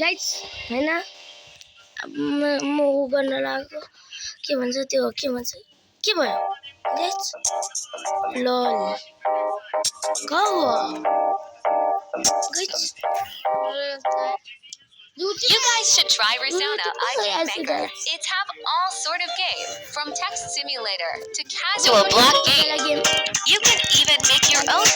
Guys हैन म उ गर्न लाग्यो के भन्छ त्यो के भन्छ के भयो गाइस लल गाउ guys You guys should try Resona ID Banker. It's have all sort of game, from text simulator to casual block game. You can even make your own.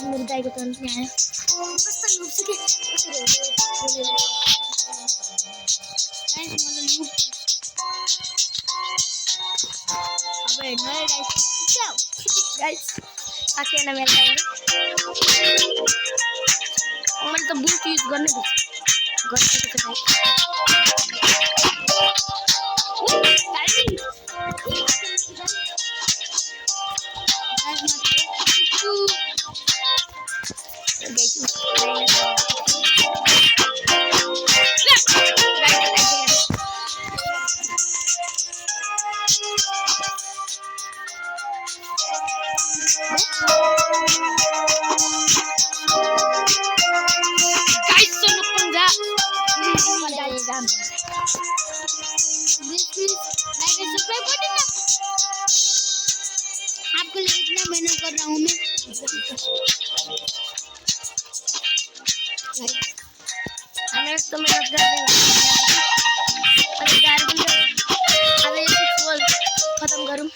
मुर्दाईको तन्त्र आयो कस्तो लुप्छु के अब हेर्नु है गाइस आकेन मेरो गाइले मैले त बुट युज गर्ने गरिसकेको छ आपके लिए इतना मेहनत कर रहा हूँ मैं हमें तो मेहनत कर रही हूँ अब ये खत्म करूँ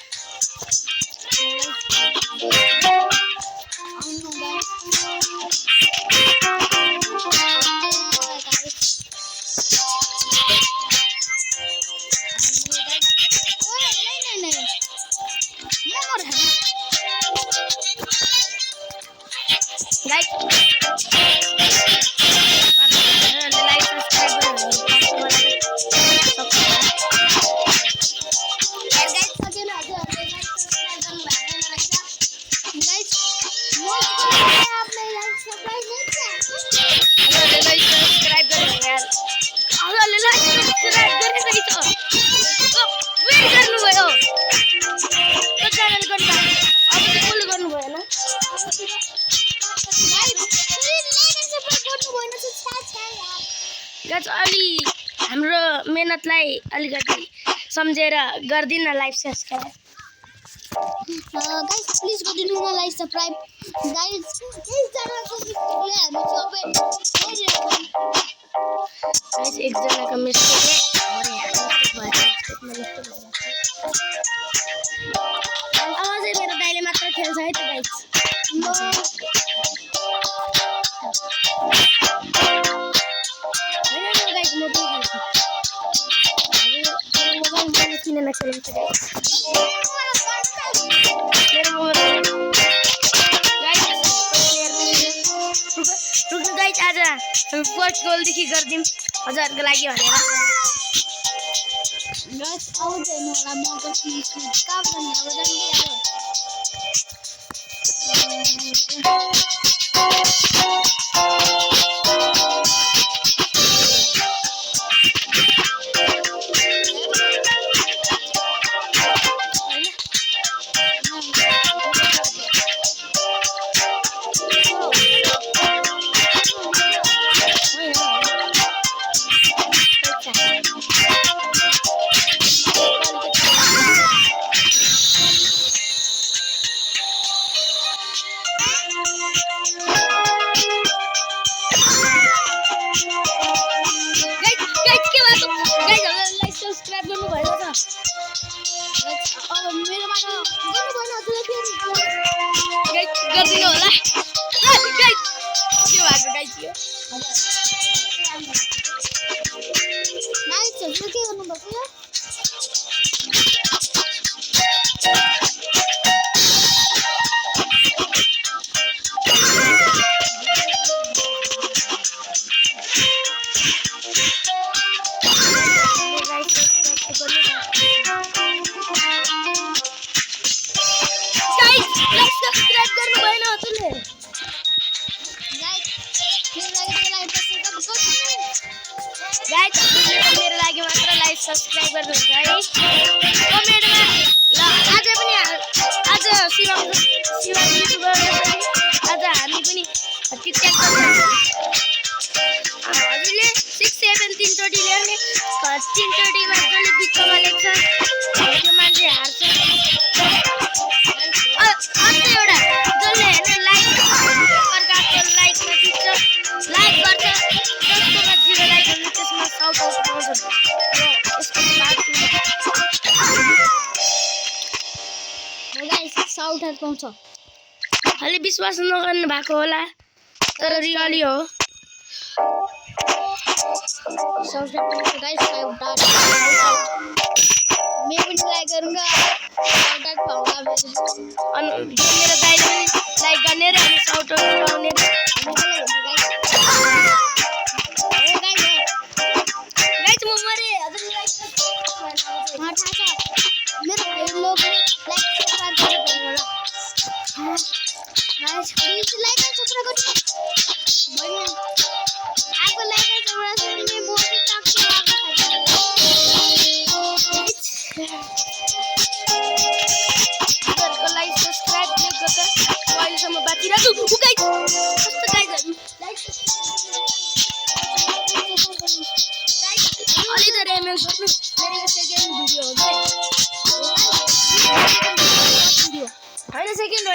अलि हाम्रो मेहनतलाई अलिकति सम्झेर गर्दिन लाइभ सब्स्क्राइब गाइस प्लिज गरिदिनु न लाइक सब्स्क्राइब गाइस यस जनाको मिस्टेकले हामी सबै गाइस एक जनाको मिस्टेकले अरे आवाजै मेरो दाइले मात्र खेल्छ है त गाइस आज फर्स्ट गोलदेखि गरिदिउँ हजुरहरूको लागि भनेर आउँदैन होला म गाइस मेरो लागि मात्र लाइक सब्स्क्राइब गर्नुहुन्छ है कमेन्टमा ल आज शिवम युट्युबर आज हामी पनि टिकटक हजुरले 6 7 3 ल्याउने 3 मा जसले बिचमा लेख्छ त्यो मान्छे हार्छ अन्त एउटा जसले हैन लाइक अर्काको लाइकमा टिप्छ लाइक गर्छ जसकोमा 0 लाइक हुन्छ त्यसमा साउट आउट पाउँछ यसको पार्ट गाइस साउट आउट पाउँछ अलि विश्वास नगर्नु भएको होला तर रियली हो shout out guys shout out मैं भी लाइक करूंगा साउट आउट पाऊंगा अनि मेरो दाइले पनि लाइक गर्ने र हामी साउट आउट पाउने गाइस म मरे हजुर लाइक हां थाहा छ मेरो लोग लाइक सब्स्क्राइब गर्नु होला guys please like and subscribe गर्नु भएन आपको लाइक एन्ड सब्स्क्राइब में मोटी तक से हजुरको लाइक सब्स्क्राइब क्लिक गर्दा अहिलेसम्म बाँचिरहेको गाइस कस्तो गाइसहरु लाइक अलि त रेमेल गर्नु मेरो यो सेकेन्ड भिडियो हो के हैन सेकेन्ड हो